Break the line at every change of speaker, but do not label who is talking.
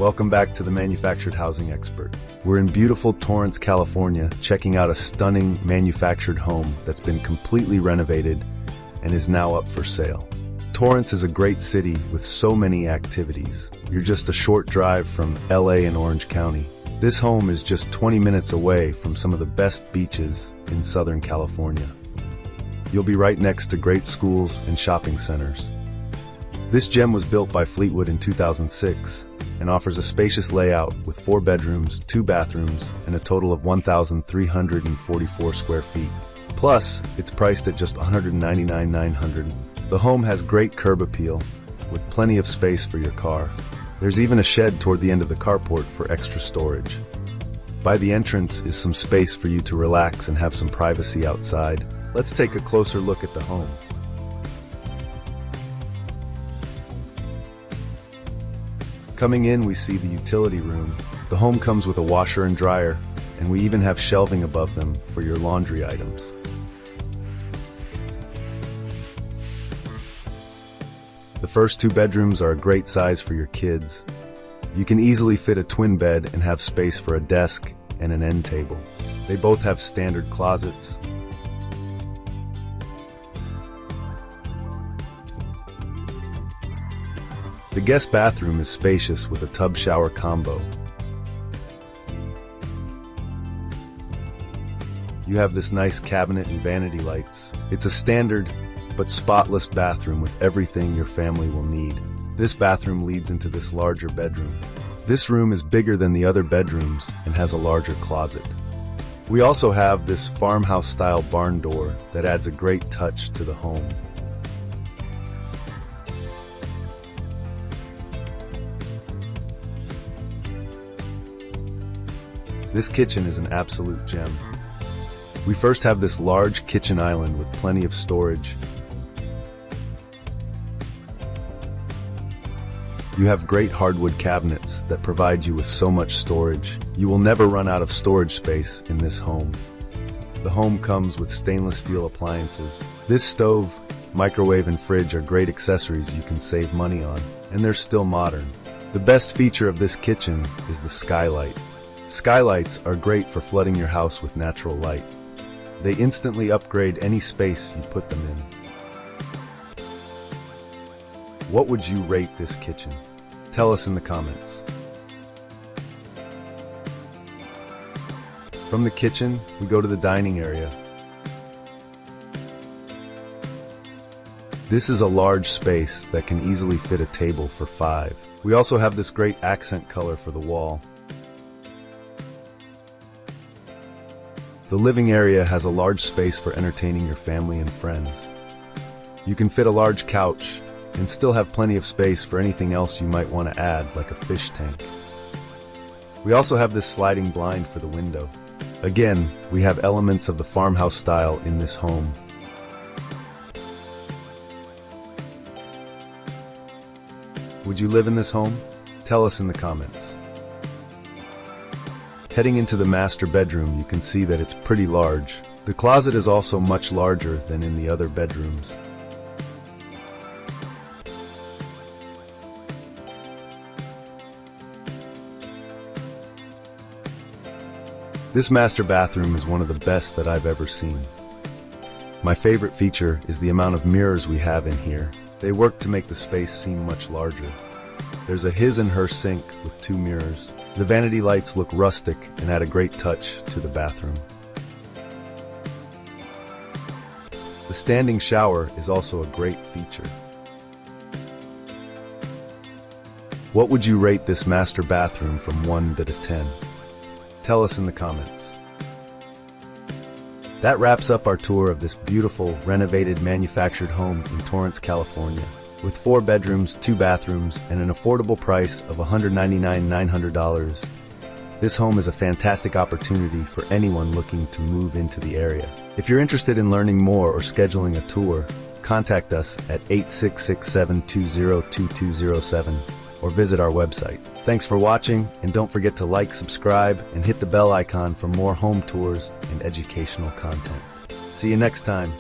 Welcome back to the Manufactured Housing Expert. We're in beautiful Torrance, California, checking out a stunning manufactured home that's been completely renovated and is now up for sale. Torrance is a great city with so many activities. You're just a short drive from LA and Orange County. This home is just 20 minutes away from some of the best beaches in Southern California. You'll be right next to great schools and shopping centers. This gem was built by Fleetwood in 2006 and offers a spacious layout with 4 bedrooms, 2 bathrooms, and a total of 1,344 square feet. Plus, it's priced at just $199,900. The home has great curb appeal with plenty of space for your car. There's even a shed toward the end of the carport for extra storage. By the entrance is some space for you to relax and have some privacy outside. Let's take a closer look at the home. Coming in, we see the utility room. The home comes with a washer and dryer, and we even have shelving above them for your laundry items. The first 2 bedrooms are a great size for your kids. You can easily fit a twin bed and have space for a desk and an end table. They both have standard closets. The guest bathroom is spacious with a tub shower combo. You have this nice cabinet and vanity lights. It's a standard but spotless bathroom with everything your family will need. This bathroom leads into this larger bedroom. This room is bigger than the other bedrooms and has a larger closet. We also have this farmhouse-style barn door that adds a great touch to the home. This kitchen is an absolute gem. We first have this large kitchen island with plenty of storage. You have great hardwood cabinets that provide you with so much storage. You will never run out of storage space in this home. The home comes with stainless steel appliances. This stove, microwave, and fridge are great accessories you can save money on, and they're still modern. The best feature of this kitchen is the skylight. Skylights are great for flooding your house with natural light. They instantly upgrade any space you put them in. What would you rate this kitchen? Tell us in the comments. From the kitchen, we go to the dining area. This is a large space that can easily fit a table for 5. We also have this great accent color for the wall. The living area has a large space for entertaining your family and friends. You can fit a large couch and still have plenty of space for anything else you might want to add, like a fish tank. We also have this sliding blind for the window. Again, we have elements of the farmhouse style in this home. Would you live in this home? Tell us in the comments. Heading into the master bedroom, you can see that it's pretty large. The closet is also much larger than in the other bedrooms. This master bathroom is one of the best that I've ever seen. My favorite feature is the amount of mirrors we have in here. They work to make the space seem much larger. There's a his and her sink with 2 mirrors. The vanity lights look rustic and add a great touch to the bathroom. The standing shower is also a great feature. What would you rate this master bathroom from 1 to 10? Tell us in the comments. That wraps up our tour of this beautiful, renovated, manufactured home in Torrance, California. With 4 bedrooms, 2 bathrooms, and an affordable price of $199,900. This home is a fantastic opportunity for anyone looking to move into the area. If you're interested in learning more or scheduling a tour, contact us at 866-720-2207 or visit our website. Thanks for watching, and don't forget to like, subscribe, and hit the bell icon for more home tours and educational content. See you next time.